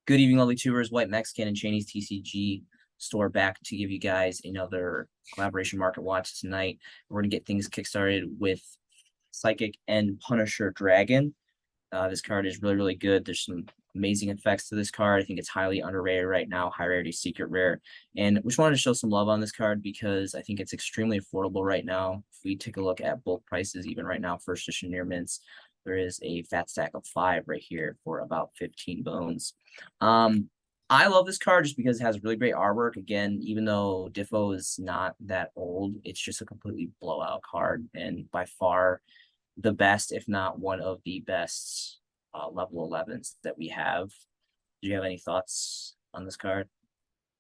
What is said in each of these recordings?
Good evening, lovely tubers. White Mexican and Chinese TCG store back to give you guys another collaboration market watch tonight. We're going to get things kickstarted with Psychic and Punisher Dragon. This card is really, really good. There's some amazing effects to this card. I think it's highly underrated right now, high rarity, secret rare. And we just wanted to show some love on this card because I think it's extremely affordable right now. If we take a look at bulk prices, even right now, first edition near mints, there is a fat stack of 5 right here for about 15 bones. I love this card just because it has really great artwork. Again, even though Diffo is not that old, it's just a completely blowout card and by far the best, if not one of the best level 11s that we have. Do you have any thoughts on this card?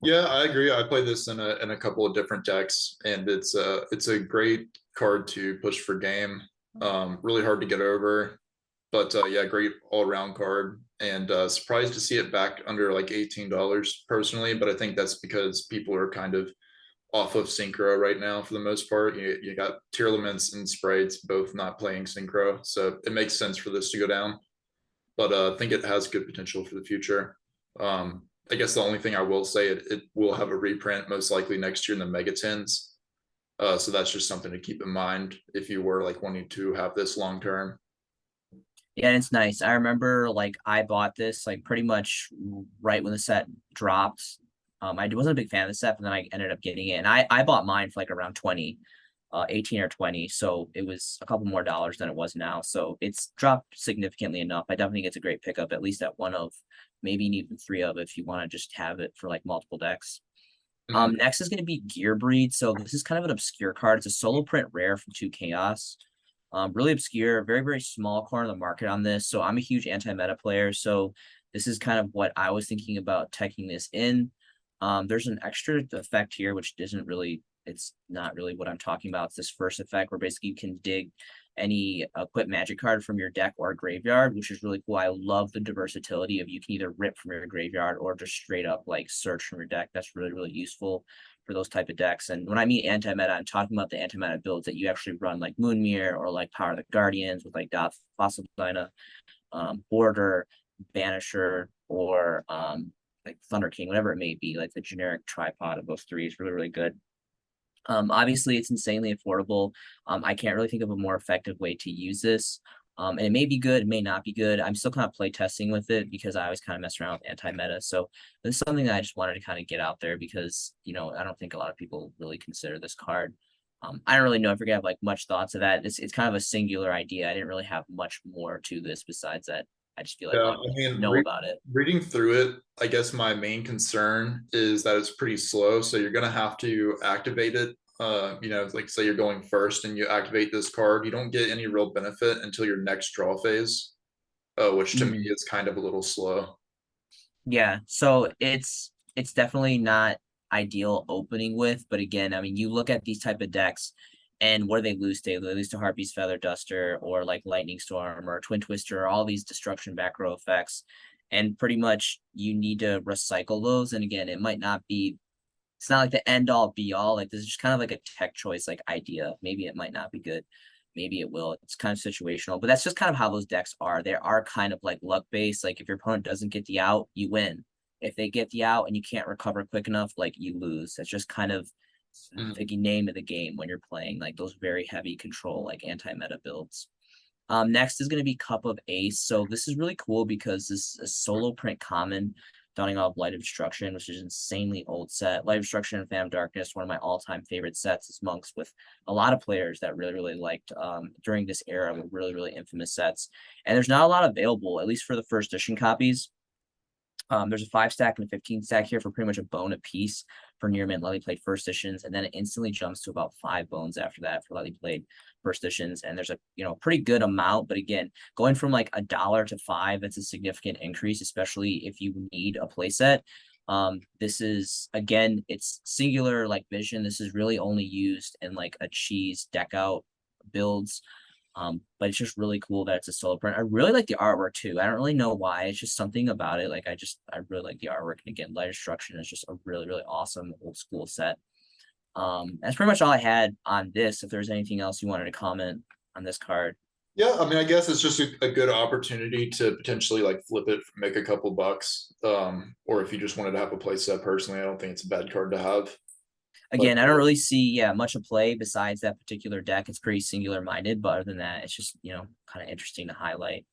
Yeah, I agree. I play this in a couple of different decks, and it's a great card to push for game. Really hard to get over, but yeah, great all around card. And surprised to see it back under like $18 personally, but I think that's because people are kind of off of synchro right now for the most part. You got tier elements and sprites both not playing synchro, so it makes sense for this to go down. But I think it has good potential for the future. I guess the only thing I will say, it will have a reprint most likely next year in the Mega Tens. So that's just something to keep in mind if you were like wanting to have this long term. Yeah, it's nice. I remember like I bought this like pretty much right when the set dropped. I wasn't a big fan of the set, but then I ended up getting it. And I bought mine for like around 20, 18 or 20. So it was a couple more dollars than it was now. So it's dropped significantly enough. I definitely think it's a great pickup, at least at one of, maybe even 3 of if you want to just have it for like multiple decks. Mhm. Next is going to be Gearbreed. So this is kind of an obscure card. It's a solo print rare from 2 Chaos. Really obscure, very, very small corner of the market on this. So I'm a huge anti-meta player. So this is kind of what I was thinking about teching this in. There's an extra effect here, which isn't really, it's not really what I'm talking about. It's this first effect where basically you can dig any equip magic card from your deck or graveyard, which is really cool. I love the versatility of you can either rip from your graveyard or just straight up like search from your deck. That's really, really useful for those type of decks. And when I mean anti-meta, I'm talking about the anti-meta builds that you actually run like Moonmere or like Power of the Guardians with like Dot Fossil Dyna, Border, Banisher, or like Thunder King, whatever it may be, like the generic tripod of those 3 is really, really good. Obviously, it's insanely affordable. I can't really think of a more effective way to use this. And it may be good, it may not be good. I'm still kind of play testing with it because I always kind of mess around with anti-meta. So this is something that I just wanted to kind of get out there because, I don't think a lot of people really consider this card. I don't really know if you're gonna have like much thoughts of that. It's kind of a singular idea. I didn't really have much more to this besides that. I just feel like a Yeah, lot of I people mean, know about it. reading through it, I guess my main concern is that it's pretty slow. So you're gonna have to activate it. Like say you're going first and you activate this card, you don't get any real benefit until your next draw phase, which to me Mhm. is kind of a little slow. Yeah, so it's definitely not ideal opening with, but again, I mean, you look at these type of decks, and what do they lose to? They lose to Harpy's Feather Duster or like Lightning Storm or Twin Twister, or all these destruction back row effects, and pretty much you need to recycle those. And again, it might not be. It's not like the end all be all. Like this is just kind of like a tech choice, like idea. Maybe it might not be good. Maybe it will. It's kind of situational, but that's just kind of how those decks are. They are kind of like luck based. Like if your opponent doesn't get the out, you win. If they get the out and you can't recover quick enough, like you lose. That's just kind of the Mhm. name of the game when you're playing like those very heavy control, like anti-meta builds. Next is going to be Cup of Ace. So this is really cool because this is a solo print common, Dawning of Light of Destruction, which is an insanely old set. Light of Destruction and Phantom Darkness, one of my all-time favorite sets as monks with a lot of players that really, really liked during this era with really, really infamous sets. And there's not a lot available, at least for the first edition copies. There's a 5 stack and a 15 stack here for pretty much a bone a piece for near mint Lely played first editions, and then it instantly jumps to about 5 bones after that for Lely played first editions. And there's a pretty good amount, but again, going from like $1 to 5, that's a significant increase, especially if you need a playset. This is again, it's singular like vision. This is really only used in like a cheese deck out builds. But it's just really cool that it's a solo print. I really like the artwork too. I don't really know why. It's just something about it. Like I really like the artwork. And again, Light Destruction is just a really, really awesome old school set. That's pretty much all I had on this. If there's anything else you wanted to comment on this card. Yeah, I mean, I guess it's just a good opportunity to potentially like flip it, make a couple bucks. Or if you just wanted to have a play set personally, I don't think it's a bad card to have. But Again, I don't really see, yeah, much of play besides that particular deck. It's pretty singular minded, but other than that, it's just, kind of interesting to highlight.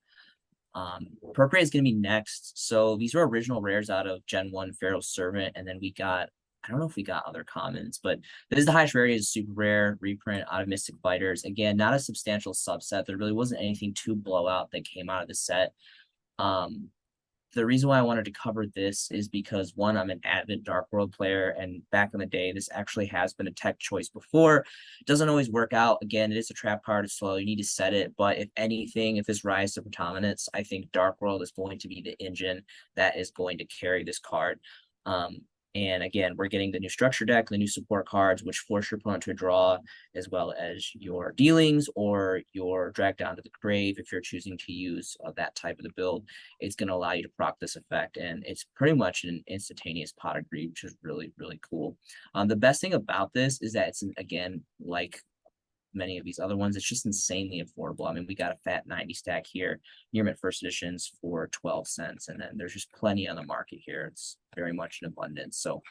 Appropriate is going to be next. So these were original rares out of Gen 1 Pharaoh Servant, and then we got, I don't know if we got other commons, but this is the highest rarity is super rare reprint out of Mystic Fighters. Again, not a substantial subset. There really wasn't anything too blowout that came out of the set. Um, the reason why I wanted to cover this is because one, I'm an avid Dark World player, and back in the day, this actually has been a tech choice before. It doesn't always work out. Again, it is a trap card, it's slow. You need to set it, but if anything, if this rises to predominance, I think Dark World is going to be the engine that is going to carry this card. And again, we're getting the new structure deck, the new support cards, which force your opponent to a draw, as well as your dealings or your drag down to the grave if you're choosing to use that type of the build. It's going to allow you to proc this effect, and it's pretty much an instantaneous pot of greed, which is really, really cool. The best thing about this is that it's, again, like many of these other ones, it's just insanely affordable. I mean, we got a fat 90 stack here, near mint first editions for 12 cents, and then there's just plenty on the market here. It's very much in abundance. So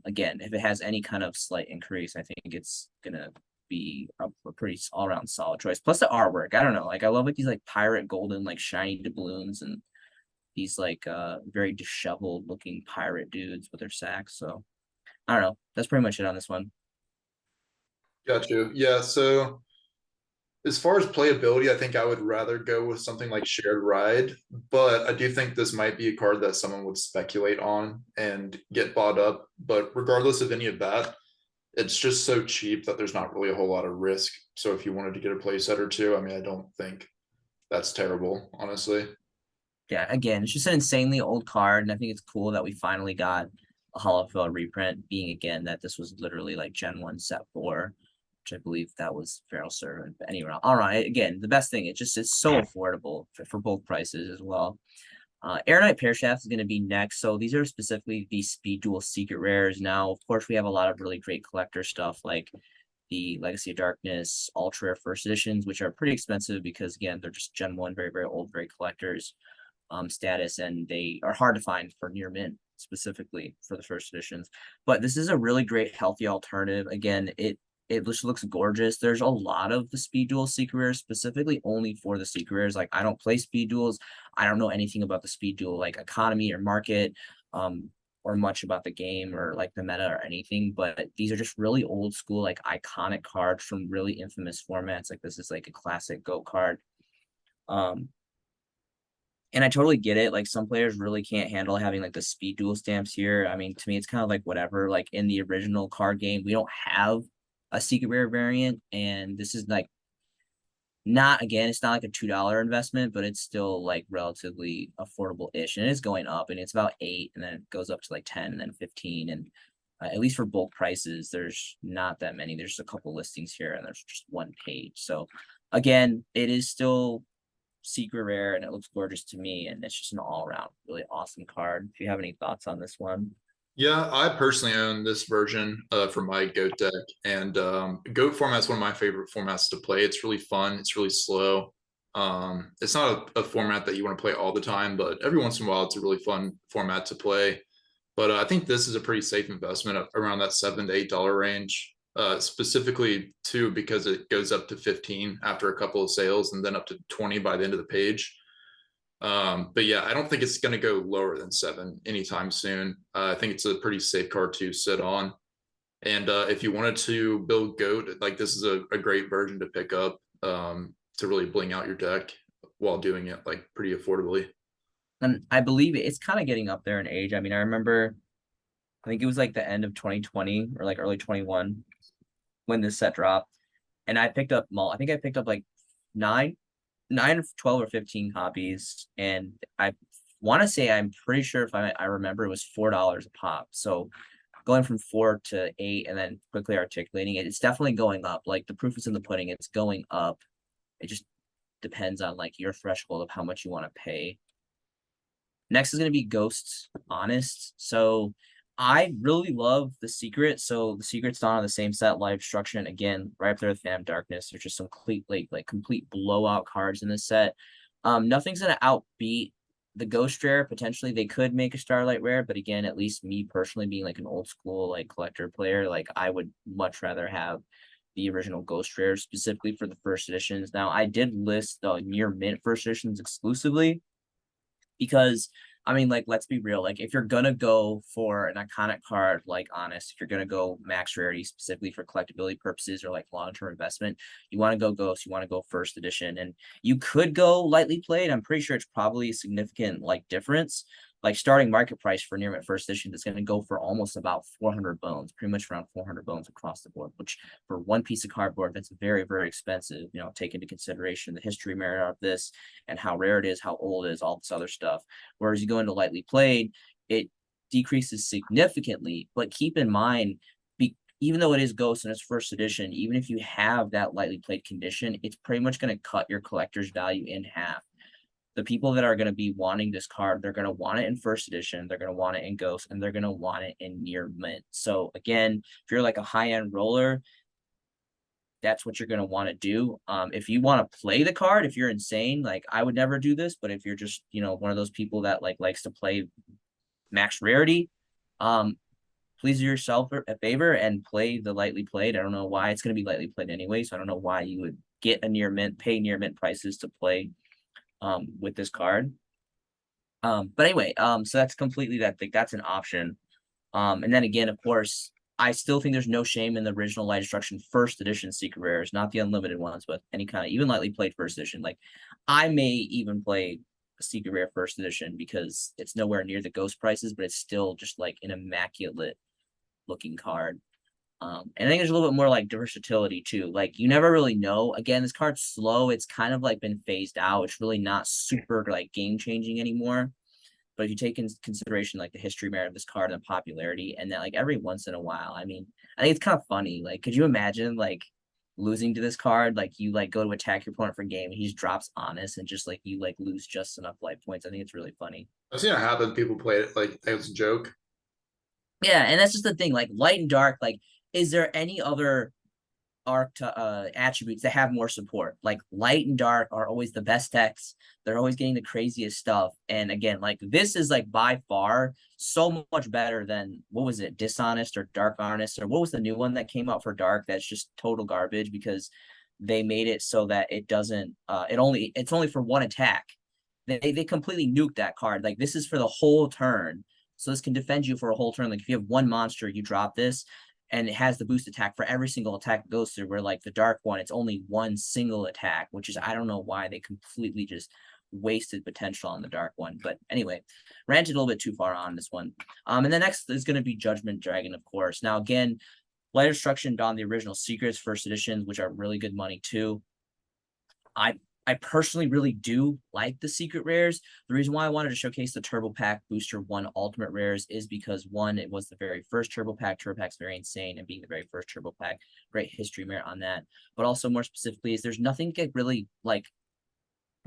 again, if it has any kind of slight increase, I think it's gonna be a pretty all-around solid choice. Plus the artwork, I don't know, like I love like these like pirate golden like shiny doubloons and these like very disheveled looking pirate dudes with their sacks. So I don't know, that's pretty much it on this one. got you. Yeah, so as far as playability, I think I would rather go with something like Shared Ride, but I do think this might be a card that someone would speculate on and get bought up. But regardless of any of that, it's just so cheap that there's not really a whole lot of risk. So if you wanted to get a playset or two, I mean, I don't think that's terrible, honestly. Yeah, again, it's just an insanely old card, and I think it's cool that we finally got a hollow fill reprint, being again that this was literally like Gen 1 set 4, which I believe that was Feral Servant. But anyway, all right, again, the best thing, it's so affordable for both prices as well. Airknight parshath is going to be next. So these are specifically the speed dual secret rares. Now, of course, we have a lot of really great collector stuff like the Legacy of Darkness, ultra rare first editions, which are pretty expensive because again, they're just Gen 1, very, very old, very collectors status, and they are hard to find for near mint specifically for the first editions. But this is a really great healthy alternative. Again, it just looks gorgeous. There's a lot of the speed duel secret rares specifically only for the secret rares. Like I don't play speed duels. I don't know anything about the speed duel like economy or market, or much about the game or like the meta or anything. But these are just really old school, like iconic cards from really infamous formats. Like this is like a classic GO card. Um, and I totally get it. Like some players really can't handle having like the speed duel stamps here. I mean, to me, it's kind of like whatever. Like in the original card game, we don't have a secret rare variant, and this is like not again, it's not like a $2 investment, but it's still like relatively affordable-ish. And it is going up, and it's about 8, and then it goes up to like 10 and then 15. And at least for bulk prices, there's not that many. There's a couple listings here, and there's just one page. So again, it is still secret rare, and it looks gorgeous to me, and it's just an all-around really awesome card. If you have any thoughts on this one. Yeah, I personally own this version for my GOAT deck, and GOAT format is one of my favorite formats to play. It's really fun. It's really slow. It's not a format that you want to play all the time, but every once in a while, it's a really fun format to play. But I think this is a pretty safe investment around that $7 to $8 range, specifically too because it goes up to 15 after a couple of sales, and then up to 20 by the end of the page. But yeah, I don't think it's going to go lower than 7 anytime soon. I think it's a pretty safe card to sit on. And if you wanted to build GOAT, like this is a great version to pick up to really bling out your deck while doing it like pretty affordably. And I believe it's kind of getting up there in age. I mean, I remember, I think it was like the end of 2020 or like early 21 when this set dropped, and I picked up I think I picked up like nine, 12 or 15 copies, and I want to say I'm pretty sure if I remember it was $4 a pop. So going from 4 to 8 and then quickly articulating it, it's definitely going up. Like the proof is in the pudding, it's going up. It just depends on like your threshold of how much you want to pay. Next is going to be Ghosts Honest. So I really love the secret. So the secret's not on the same set, live destruction again, right up there with Phantom Darkness. There's just some complete like complete blowout cards in this set. Nothing's gonna outbeat the Ghost Rare. Potentially they could make a Starlight Rare, but again, at least me personally being like an old school like collector player, like I would much rather have the original Ghost Rare specifically for the first editions. Now I did list the near mint first editions exclusively because I mean, like, let's be real. Like, if you're gonna go for an iconic card, like Honest, if you're gonna go max rarity specifically for collectability purposes or like long-term investment, you want to go Ghost, you want to go first edition, and you could go lightly played. I'm pretty sure it's probably a significant like difference. Like starting market price for near mint first edition is going to go for almost about 400 bones, pretty much around 400 bones across the board, which for one piece of cardboard, that's very, very expensive. You know, take into consideration the history merit of this and how rare it is, how old it is, all this other stuff. Whereas you go into lightly played, it decreases significantly. But keep in mind, even though it is Ghost in its first edition, even if you have that lightly played condition, it's pretty much going to cut your collector's value in half. The people that are going to be wanting this card, they're going to want it in first edition, they're going to want it in Ghost, and they're going to want it in near mint. So again, if you're like a high-end roller, that's what you're going to want to do. If you want to play the card, if you're insane, like I would never do this, but if you're just, you know, one of those people that like likes to play max rarity, please do yourself a favor and play the lightly played. I don't know why it's going to be lightly played anyway, so I don't know why you would get a near mint, pay near mint prices to play with this card. But anyway, so that's completely that's an option. And then again, of course, I still think there's no shame in the original Light Destruction first edition secret rares, not the unlimited ones, but any kind of even lightly played first edition. Like I may even play a secret rare first edition because it's nowhere near the ghost prices, but it's still just like an immaculate looking card. And I think there's a little bit more like versatility too. Like you never really know. Again, this card's slow. It's kind of like been phased out. It's really not super like game changing anymore. But if you take into consideration like the history merit of this card and popularity, and that like every once in a while, I mean, I think it's kind of funny. Like, could you imagine like losing to this card? Like you like go to attack your opponent for a game, and he just drops Honest, and just like you like lose just enough life points. I think it's really funny. I've seen it happen. People play it like as a joke. Yeah, and that's just the thing. Like light and dark. Like, is there any other arc attributes that have more support? Like light and dark are always the best decks. They're always getting the craziest stuff. And again, like this is like by far so much better than what was it, Dishonest or Dark Honest, or what was the new one that came out for dark that's just total garbage because they made it so that it doesn't it's only for one attack. They completely nuked that card. Like this is for the whole turn. So this can defend you for a whole turn. Like if you have one monster, you drop this, and it has the boost attack for every single attack it goes through, where like the dark one, it's only one single attack, which is, I don't know why they completely just wasted potential on the dark one. But anyway, ranted a little bit too far on this one. And the next is going to be Judgment Dragon, of course. Now, again, Light Destruction on the original Secrets first editions, which are really good money too. I I personally really do like the secret rares. The reason why I wanted to showcase the Turbo Pack Booster 1 Ultimate Rares is because, one, it was the very first Turbo Pack. Turbo Pack's very insane, and being the very first Turbo Pack, great history merit on that. But also, more specifically, is there's nothing that really, like,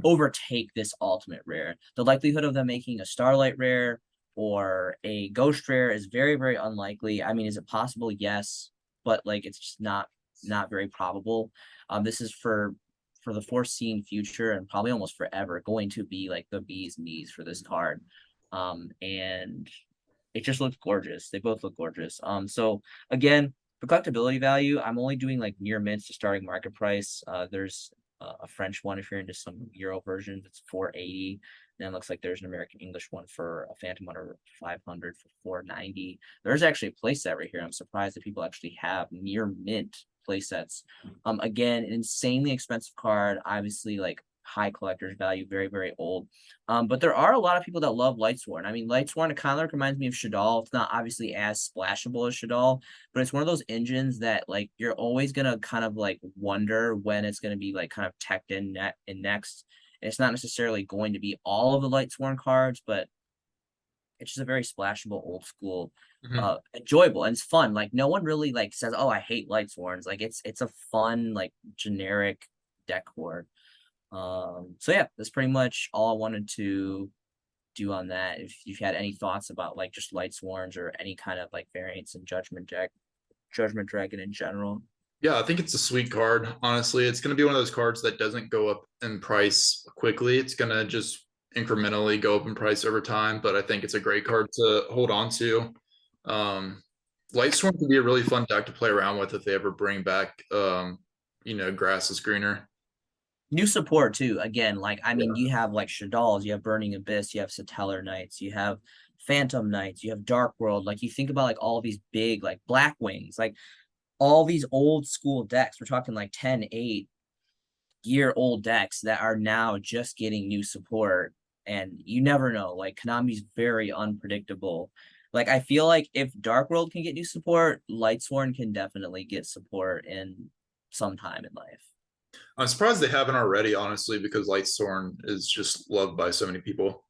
overtake this Ultimate Rare. The likelihood of them making a Starlight Rare or a Ghost Rare is very, very unlikely. I mean, is it possible? Yes, but, like, it's just not very probable. This is for the foreseen future and probably almost forever going to be like the bee's knees for this card. And it just looks gorgeous. They both look gorgeous. So again, for collectability value, I'm only doing like near mints to starting market price. There's a French one if you're into some Euro versions, it's 480. Then it looks like there's an American English one for a Phantom under 500 for 490. There's actually a playset right here. I'm surprised that people actually have near mint playsets. Again, an insanely expensive card, obviously like high collector's value, very, very old. But there are a lot of people that love Lightsworn. I mean, Lightsworn, it kind of reminds me of Shaddoll. It's not obviously as splashable as Shaddoll, but it's one of those engines that like you're always gonna kind of like wonder when it's gonna be like kind of teched in next. And it's not necessarily going to be all of the Lightsworn cards, but it's just a very splashable, old school, enjoyable, and it's fun. Like no one really like says, "Oh, I hate Lightsworns." Like it's a fun, like generic deck board. So yeah, that's pretty much all I wanted to do on that. If you've had any thoughts about like just Light Sworns or any kind of like variants in Judgment Dragon in general. Yeah, I think it's a sweet card. Honestly, it's going to be one of those cards that doesn't go up in price quickly. It's going to just incrementally go up in price over time. But I think it's a great card to hold on to. Lightstorm could be a really fun deck to play around with if they ever bring back, grass is greener. New support too. Again, like I mean, Yeah. you have like Shadalls, you have Burning Abyss, you have Satellar Knights, you have Phantom Knights, you have Dark World. Like you think about like all these big like Black Wings, like all these old school decks. We're talking like 10, 8 year old decks that are now just getting new support. And you never know. Like Konami's very unpredictable. Like I feel like if Dark World can get new support, Lightsworn can definitely get support in some time in life. I'm surprised they haven't already, honestly, because Lightstorm is just loved by so many people.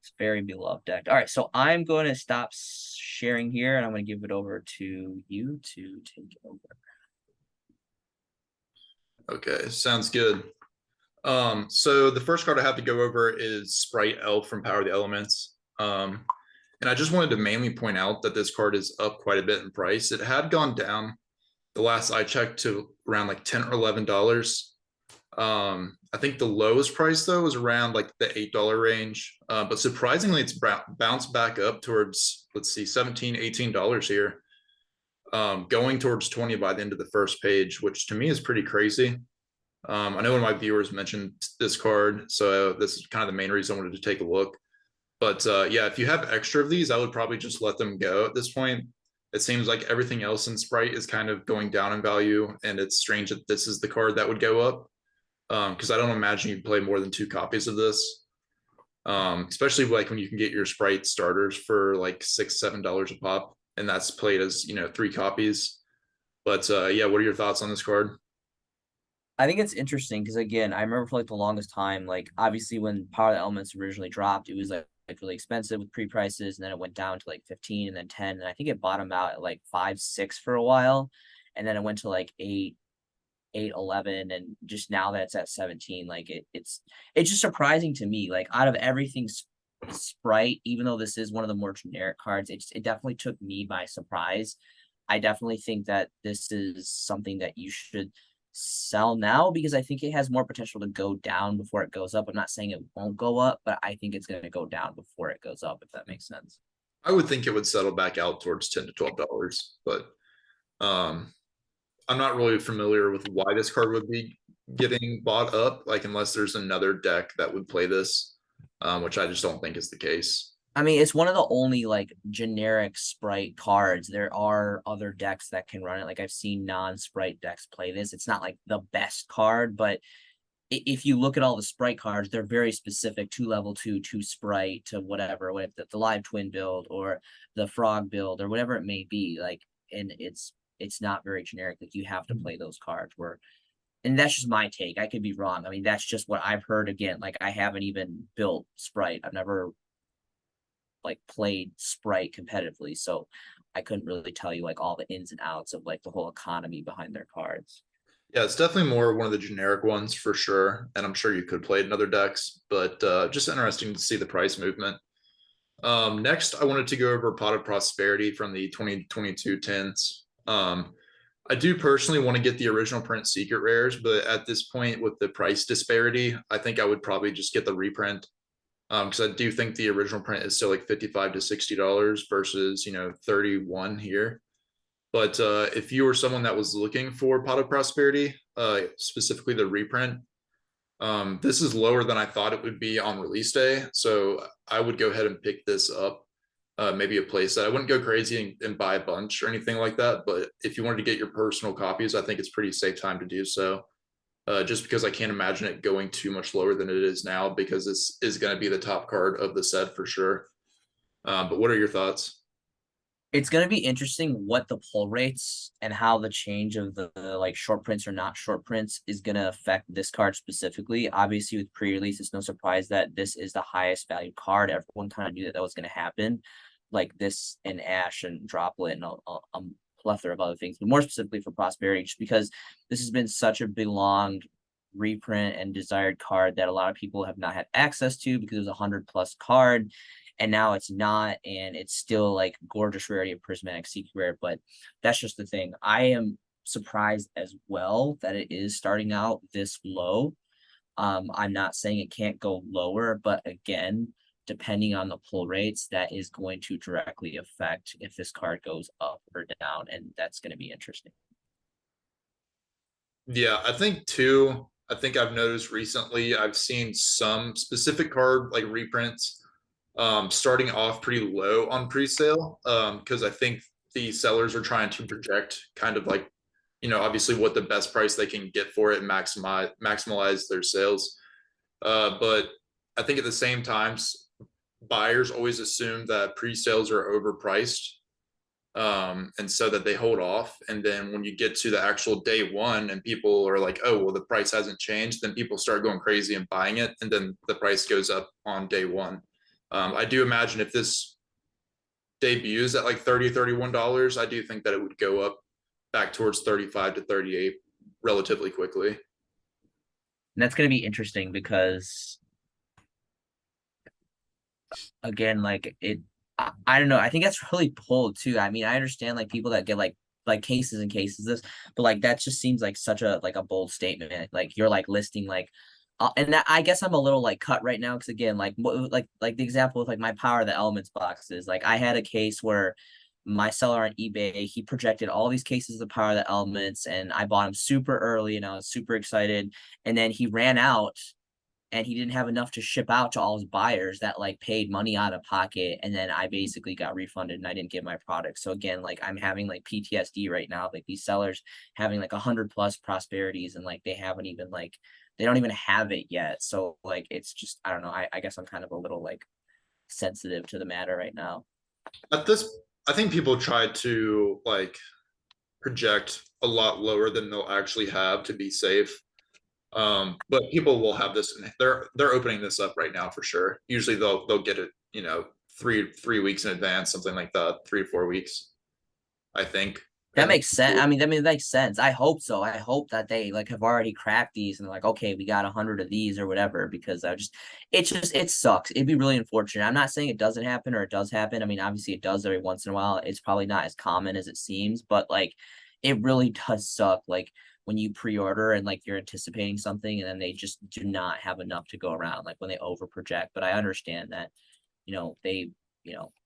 It's very beloved deck. All right, so I'm going to stop sharing here, and I'm going to give it over to you to take it over. Okay, sounds good. So the first card I have to go over is Sprite Elf from Power of the Elements. And I just wanted to mainly point out that this card is up quite a bit in price. It had gone down the last I checked to around like $10 or $11. I think the lowest price though was around like the $8 range. But surprisingly, it's bounced back up towards, let's see, $17, $18 here. Going towards 20 by the end of the first page, which to me is pretty crazy. I know one of my viewers mentioned this card, so this is kind of the main reason I wanted to take a look. But yeah, if you have extra of these, I would probably just let them go at this point. It seems like everything else in Sprite is kind of going down in value, and it's strange that this is the card that would go up. Because I don't imagine you'd play more than 2 copies of this. Especially like when you can get your Sprite starters for like $6, $7 a pop, and that's played as 3 copies. But yeah, what are your thoughts on this card? I think it's interesting because again, I remember for like the longest time, like obviously when Power of the Elements originally dropped, it was like really expensive with pre-prices, and then it went down to like 15 and then 10, and I think it bottomed out at like 5, 6 for a while, and then it went to like 8, 8, 11, and just now that it's at 17, like it's just surprising to me. Like out of everything Sprite, even though this is one of the more generic cards, it definitely took me by surprise. I definitely think that this is something that you should sell now because I think it has more potential to go down before it goes up. I'm not saying it won't go up, but I think it's going to go down before it goes up, if that makes sense. I would think it would settle back out towards $10 to $12, but I'm not really familiar with why this card would be getting bought up, like unless there's another deck that would play this, which I just don't think is the case. I mean, it's one of the only like generic Sprite cards. There are other decks that can run it. Like I've seen non-Sprite decks play this. It's not like the best card, but if you look at all the Sprite cards, they're very specific to level 2, to Sprite, to whatever, what the live twin build or the frog build or whatever it may be. Like, and it's not very generic. Like you have to play those cards where, and that's just my take. I could be wrong. I mean, that's just what I've heard. Again, like I haven't even built Sprite. I've never like played Sprite competitively, so I couldn't really tell you like all the ins and outs of like the whole economy behind their cards. Yeah, it's definitely more one of the generic ones for sure, and I'm sure you could play it in other decks, but just interesting to see the price movement. Next, I wanted to go over Pot of Prosperity from the 2022 tins. I do personally want to get the original print secret rares, but at this point with the price disparity, I think I would probably just get the reprint. Because I do think the original print is still like $55 to $60 versus 31 here. But if you were someone that was looking for Pot of Prosperity, specifically the reprint, this is lower than I thought it would be on release day. So I would go ahead and pick this up. Maybe a place that I wouldn't go crazy and buy a bunch or anything like that. But if you wanted to get your personal copies, I think it's pretty safe time to do so. Just because I can't imagine it going too much lower than it is now, because this is going to be the top card of the set for sure. But what are your thoughts? It's going to be interesting what the pull rates and how the change of the like short prints or not short prints is going to affect this card specifically. Obviously, with pre-release, it's no surprise that this is the highest valued card. Everyone kind of knew that was going to happen, like this and Ash and Droplet and a plethora of other things, but more specifically for Prosperity, just because this has been such a big long reprint and desired card that a lot of people have not had access to because it was 100+ card, and now it's not, and it's still like gorgeous rarity of prismatic secret rare. But that's just the thing. I am surprised as well that it is starting out this low. I'm not saying it can't go lower, but again, depending on the pull rates, that is going to directly affect if this card goes up or down, and that's going to be interesting. Yeah, I think too. I think I've noticed recently I've seen some specific card like reprints starting off pretty low on pre-sale because I think the sellers are trying to project kind of like, obviously what the best price they can get for it and maximize their sales. But I think at the same time, buyers always assume that pre-sales are overpriced, and so that they hold off. And then when you get to the actual day one and people are like, oh, well, the price hasn't changed, then people start going crazy and buying it, and then the price goes up on day one. I do imagine if this debuts at like $30, $31, I do think that it would go up back towards 35 to 38 relatively quickly. And that's going to be interesting because, again, like I don't know. I think that's really pulled too. I mean, I understand like people that get like cases and cases of this, but like that just seems like such a bold statement. Like you're like listing like, and that, I guess I'm a little like cut right now because again, like the example with like my Power of the Elements boxes. Like I had a case where my seller on eBay, he projected all these cases of Power of the Elements, and I bought them super early, and I was super excited, and then he ran out and he didn't have enough to ship out to all his buyers that like paid money out of pocket, and then I basically got refunded and I didn't get my product. So again, like I'm having like PTSD right now, like these sellers having like 100+ prosperities, and like they haven't even like they don't even have it yet. So like it's just, I don't know, I guess I'm kind of a little like sensitive to the matter right now. At this, I think people try to like project a lot lower than they'll actually have to be safe. But people will have this, and they're opening this up right now for sure. Usually they'll get it, 3 weeks in advance, something like that, 3 to 4 weeks, I think. That And makes sense. I mean, that makes sense. I hope so. I hope that they like have already cracked these and they're like, okay, we got 100 of these or whatever. Because it sucks. It'd be really unfortunate. I'm not saying it doesn't happen or it does happen. I mean, obviously it does every once in a while. It's probably not as common as it seems, but like, it really does suck. Like when you pre-order and like you're anticipating something and then they just do not have enough to go around. Like when they over project. But I understand that, they,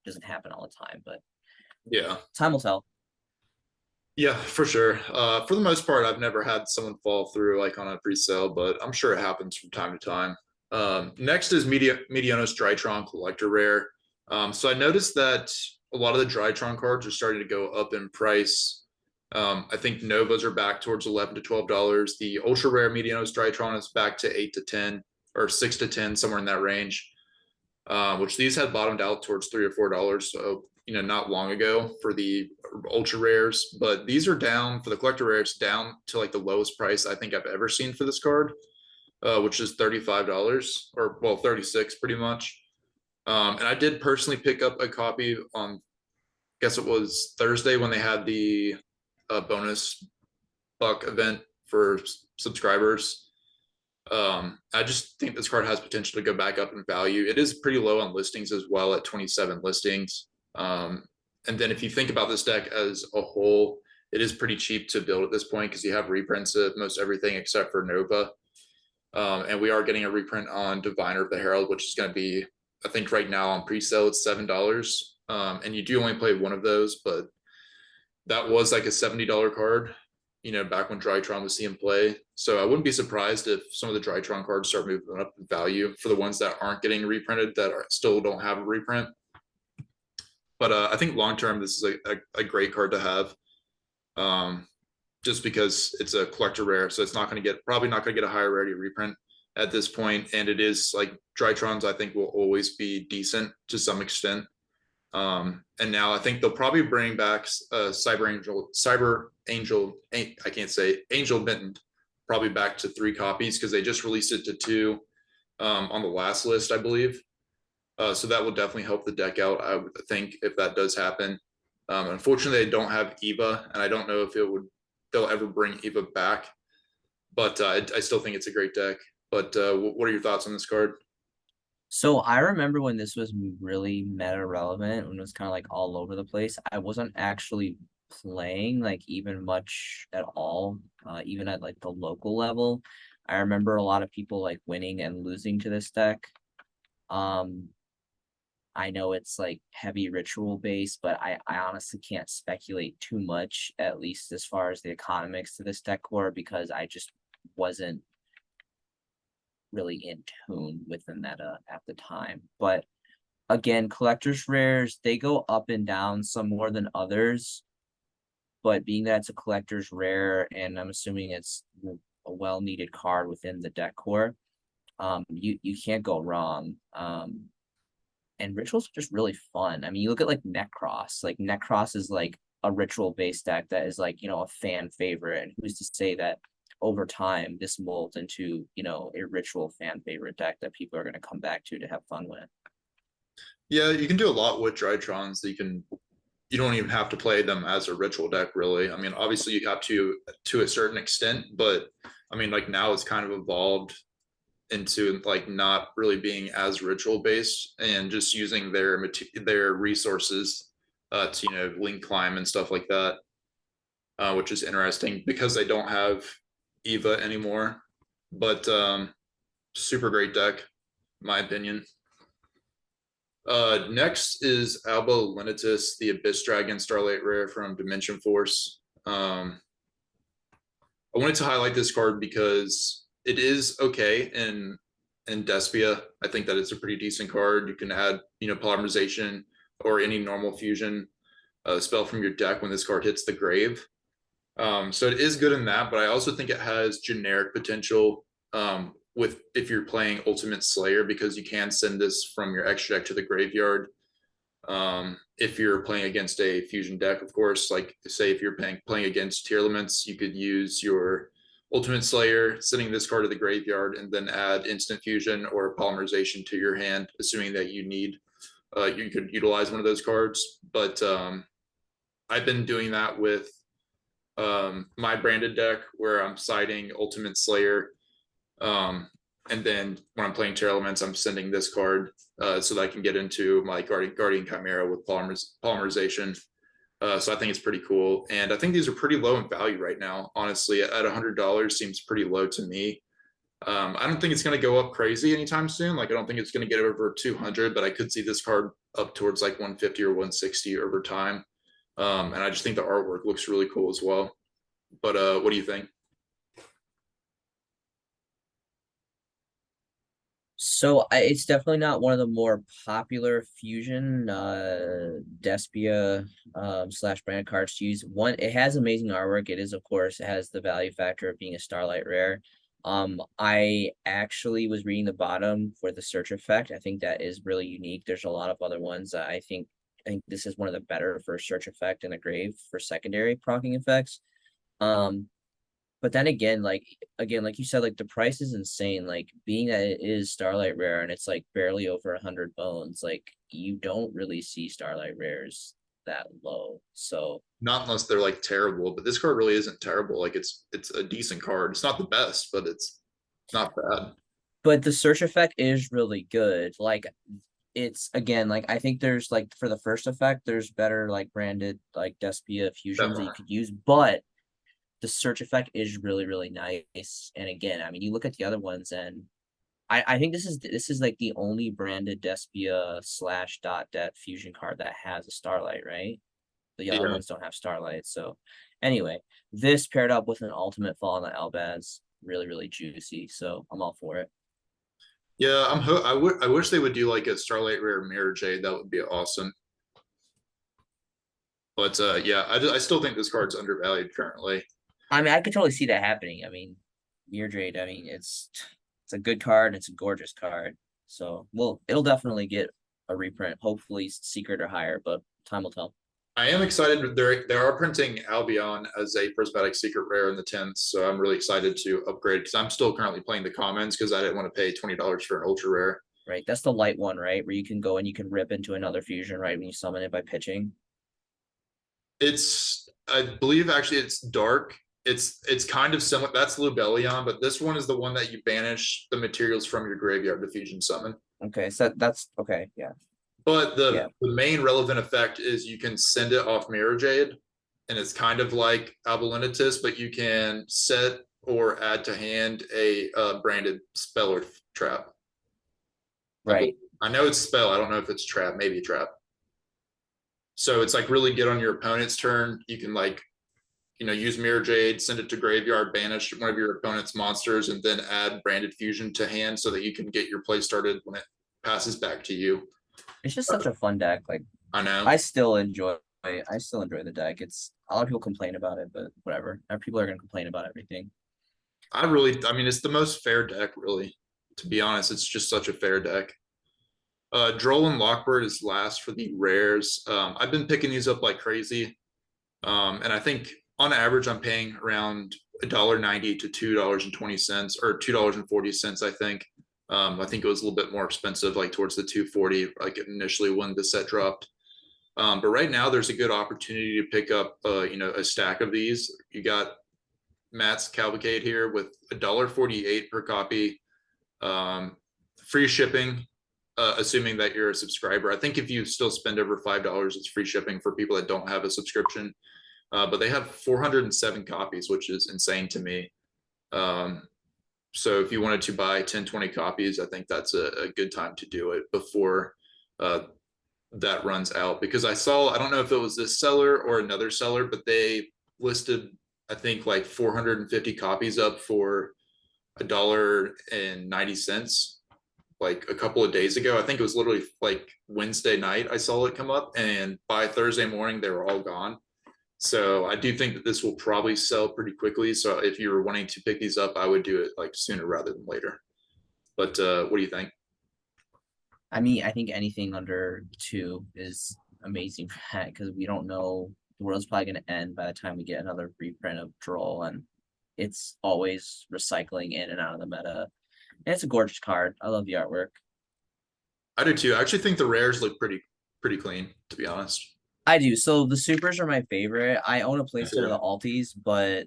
doesn't happen all the time. But yeah, time will tell. yeah, for sure. For the most part, I've never had someone fall through like on a pre-sale, but I'm sure it happens from time to time. Next is Medianos Drytron Collector Rare. So I noticed that a lot of the Drytron cards are starting to go up in price. I think Novas are back towards $11 to $12. The ultra rare Medianos Drytron is back to 8 to 10 or 6 to 10, somewhere in that range. Which these had bottomed out towards $3 or $4. So not long ago for the ultra rares, but these are down for the collector rares down to like the lowest price I think I've ever seen for this card, which is $35 or well 36 pretty much. And I did personally pick up a copy on, I guess it was Thursday when they had the bonus buck event for subscribers. I just think this card has potential to go back up in value. It is pretty low on listings as well at 27 listings. And then if you think about this deck as a whole, it is pretty cheap to build at this point because you have reprints of most everything except for Nova. And we are getting a reprint on Diviner of the Herald, which is going to be, I think right now on pre-sale, it's $7. And you do only play one of those, but that was like a $70 card, back when Drytron was seeing play. So I wouldn't be surprised if some of the Drytron cards start moving up in value for the ones that aren't getting reprinted that still don't have a reprint. But I think long term, this is a great card to have, just because it's a collector rare, so it's probably not going to get a higher rarity reprint at this point, and it is like Drytrons. I think will always be decent to some extent. And now I think they'll probably bring back Angel Mint, probably back to 3 copies because they just released it to 2 on the last list, I believe. So that will definitely help the deck out, I would think, if that does happen. Unfortunately, they don't have Eva, and I don't know if they'll ever bring Eva back. but I still think it's a great deck. But what are your thoughts on this card? So I remember when this was really meta relevant, when it was kind of like all over the place. I wasn't actually playing like even much at all, even at like the local level. I remember a lot of people like winning and losing to this deck. Um, I know it's like heavy ritual based, but I honestly can't speculate too much, at least as far as the economics to this deck core, because I just wasn't really in tune with the meta at the time. But again, collector's rares, they go up and down some more than others. But being that it's a collector's rare, and I'm assuming it's a well needed card within the deck core, you can't go wrong. And rituals are just really fun. I mean, you look at like Necross. Like Necross is like a ritual based deck that is like, a fan favorite. And who's to say that over time this molds into, a ritual fan favorite deck that people are going to come back to have fun with. Yeah, you can do a lot with Drytrons. You don't even have to play them as a ritual deck, really. I mean, obviously you have to a certain extent, but I mean, like now it's kind of evolved into like not really being as ritual based and just using their resources to link climb and stuff like that, which is interesting because they don't have Eva anymore. But super great deck, in my opinion. Next is Alba lenatus, the Abyss Dragon Starlight Rare from Dimension Force. I wanted to highlight this card because it is okay in Despia. I think that it's a pretty decent card. You can add, polymerization or any normal fusion spell from your deck when this card hits the grave. So it is good in that, but I also think it has generic potential with if you're playing Ultimate Slayer, because you can send this from your extra deck to the graveyard. If you're playing against a fusion deck, of course, like say if you're playing against Tearlaments, you could use your Ultimate Slayer, sending this card to the graveyard, and then add instant fusion or polymerization to your hand, assuming that you could utilize one of those cards. But I've been doing that with my branded deck where I'm siding Ultimate Slayer. And then when I'm playing Tearlaments, I'm sending this card so that I can get into my Guardian Chimera with polymerization. So I think it's pretty cool. And I think these are pretty low in value right now. Honestly, at $100 seems pretty low to me. I don't think it's going to go up crazy anytime soon. Like, I don't think it's going to get over 200, but I could see this card up towards like 150 or 160 over time. And I just think the artwork looks really cool as well. But what do you think? So it's definitely not one of the more popular fusion Despia slash brand cards to use. One, it has amazing artwork. It is, of course, it has the value factor of being a Starlight Rare. I actually was reading the bottom for the search effect. I think that is really unique. There's a lot of other ones. I think this is one of the better for search effect in the grave for secondary proccing effects. Um, but then again, like you said, like the price is insane. Like being that it is Starlight Rare and it's like barely over 100 bones, like you don't really see Starlight Rares that low. So Not unless they're like terrible, but this card really isn't terrible. Like it's a decent card. It's not the best, but it's not bad. but the search effect is really good. Like it's again, like I think there's like for the first effect, there's better like branded like Despia fusions that you Definitely. could use, but the search effect is really, really nice. And again, I mean, you look at the other ones, and I think this is like the only branded Despia slash dot det fusion card that has a Starlight, right? The other Yeah. ones don't have Starlight. So anyway, this paired up with an ultimate fall on the Albaz, really, really juicy. So I'm all for it. Yeah, I wish they would do like a Starlight Rare Mirror Jade. That would be awesome. But yeah, I still think this card's undervalued currently. I mean, I could totally see that happening. I mean, Gearbreed, I mean, it's a good card, it's a gorgeous card. So it'll definitely get a reprint, hopefully secret or higher, but time will tell. I am excited. They are printing Albion as a prismatic secret rare in the 10th, so I'm really excited to upgrade because I'm still currently playing the commons because I didn't want to pay $20 for an ultra rare. Right. That's the light one, right? Where you can go and you can rip into another fusion, right? When you summon it by pitching. It's I believe actually it's dark It's kind of similar. That's Lubellion, but this one is the one that you banish the materials from your graveyard to fusion summon. Okay, so that's okay. Yeah, But yeah, the main relevant effect is you can send it off Mirror Jade, and it's kind of like Alba lenatus, but you can set or add to hand a branded spell or trap. right. I know it's spell. I don't know if it's trap. Maybe trap. So it's like really good on your opponent's turn. You can like, use Mirror Jade, send it to graveyard, banish one of your opponent's monsters, and then add branded fusion to hand so that you can get your play started when it passes back to you. It's just such a fun deck. Like I know. I still enjoy. I still enjoy the deck. It's a lot of people complain about it, but whatever. People are gonna complain about everything. I mean, it's the most fair deck, really. To be honest, it's just such a fair deck. Droll and Lockbird is last for the rares. I've been picking these up like crazy. And I think on average, I'm paying around $1.90 to $2.20 or $2.40, I think. I think it was a little bit more expensive, like towards the 240, like initially when the set dropped. But right now there's a good opportunity to pick up, a stack of these. You got Matt's Cavalcade here with $1.48 per copy, free shipping, assuming that you're a subscriber. I think if you still spend over $5, it's free shipping for people that don't have a subscription. But they have 407 copies, which is insane to me. So if you wanted to buy 10, 20 copies, I think that's a good time to do it before that runs out. Because I don't know if it was this seller or another seller, but they listed, I think, like 450 copies up for $1.90 like a couple of days ago. I think it was literally like Wednesday night I saw it come up, and by Thursday morning they were all gone. So I do think that this will probably sell pretty quickly. So if you were wanting to pick these up, I would do it like sooner rather than later. But what do you think? I mean, I think anything under 2 is amazing for that because we don't know the world's probably gonna end by the time we get another reprint of Droll, and it's always recycling in and out of the meta. And it's a gorgeous card. I love the artwork. I do too. I actually think the rares look pretty clean, to be honest. I do. So the supers are my favorite. I own a playset of the alties, but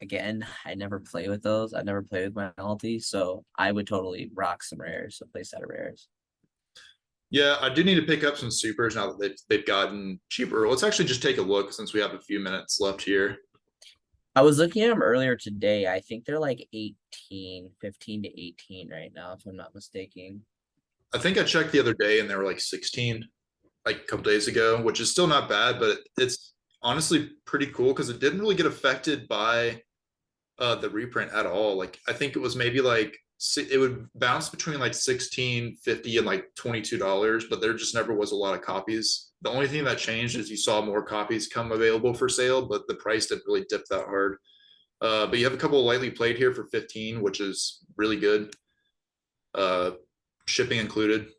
again, I never play with those. I never play with my alties, so I would totally rock some rares, a playset of rares. Yeah, I do need to pick up some supers now that they've gotten cheaper. Let's actually just take a look since we have a few minutes left here. I was looking at them earlier today. I think they're like 18, 15 to 18 right now, if I'm not mistaken. I think I checked the other day and they were like 16, like a couple days ago, which is still not bad, but it's honestly pretty cool because it didn't really get affected by the reprint at all. Like I think it was maybe like it would bounce between like $16.50 and like $22, but there just never was a lot of copies. The only thing that changed is you saw more copies come available for sale, but the price didn't really dip that hard. But you have a couple of lightly played here for 15, which is really good. Shipping included.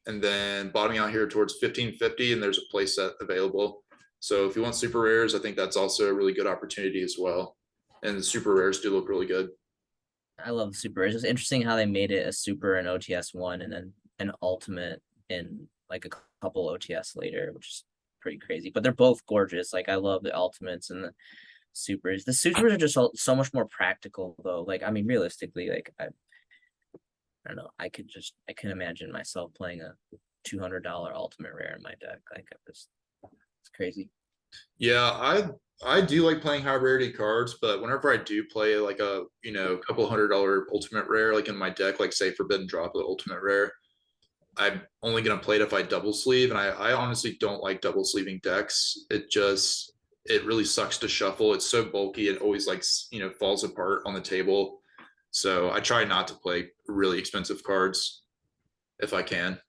And then bottoming out here towards 15.50, and there's a play set available. So if you want super rares, I think that's also a really good opportunity as well. And the super rares do look really good. I love the super. It's just interesting how they made it a super in OTS 1 and then an ultimate in like a couple OTS later, which is pretty crazy. But they're both gorgeous. Like I love the ultimates and the supers. The supers are just so much more practical though. Like I mean, realistically, like I don't know. I can imagine myself playing a $200 ultimate rare in my deck. Like it's crazy. Yeah, I do like playing high rarity cards, but whenever I do play like a couple $100 ultimate rare, like in my deck, like say Forbidden Drop of the ultimate rare, I'm only gonna play it if I double sleeve, and I honestly don't like double sleeving decks. It really sucks to shuffle. It's so bulky. It always like falls apart on the table. So I try not to play really expensive cards if I can.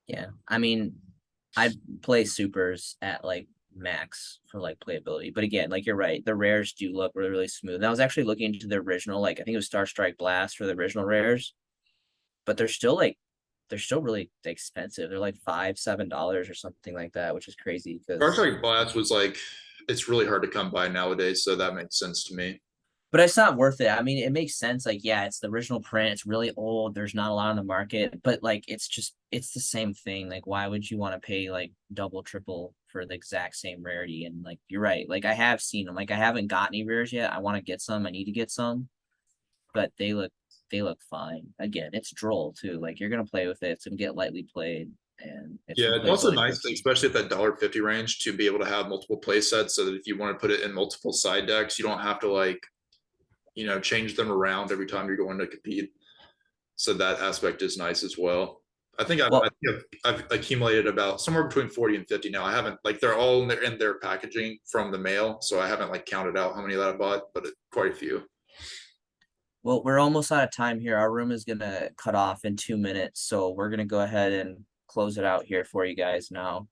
Yeah, I mean, I play supers at like max for like playability, but again, like you're right, the rares do look really, really smooth. And I was actually looking into the original, like I think it was Star Strike Blast for the original rares, but they're still really expensive. They're like $5, $7 or something like that, which is crazy Star because. Trek Blast was like it's really hard to come by nowadays, so that makes sense to me. But it's not worth it. I mean, it makes sense. Like, yeah, it's the original print. It's really old. There's not a lot on the market, but like, it's the same thing. Like, why would you want to pay like double, triple for the exact same rarity. And like you're right, like I have seen them. Like I haven't got any rares yet. I want to get some. I need to get some, but they look fine. Again, it's Droll too. Like you're gonna play with it. It's gonna get lightly played, and it's Yeah, gonna it's play also really nice, good. especially at that $1.50 range, to be able to have multiple play sets so that if you want to put it in multiple side decks, you don't have to like, change them around every time you're going to compete. So that aspect is nice as well. I think Well, I've accumulated about somewhere between 40 and 50 now. I haven't like they're all in their packaging from the mail, so I haven't like counted out how many that I bought, but quite a few. well, we're almost out of time here. Our room is gonna cut off in 2 minutes, so we're gonna go ahead and close it out here for you guys now.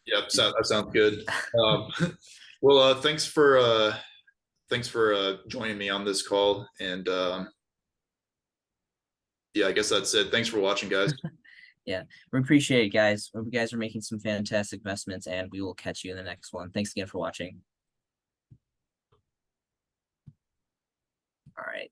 Yep, so that sounds good. Um, well, thanks for joining me on this call, and yeah, I guess that's it. Thanks for watching, guys. Yeah, we appreciate it, guys. Hope you guys are making some fantastic investments, and we will catch you in the next one. Thanks again for watching. All right.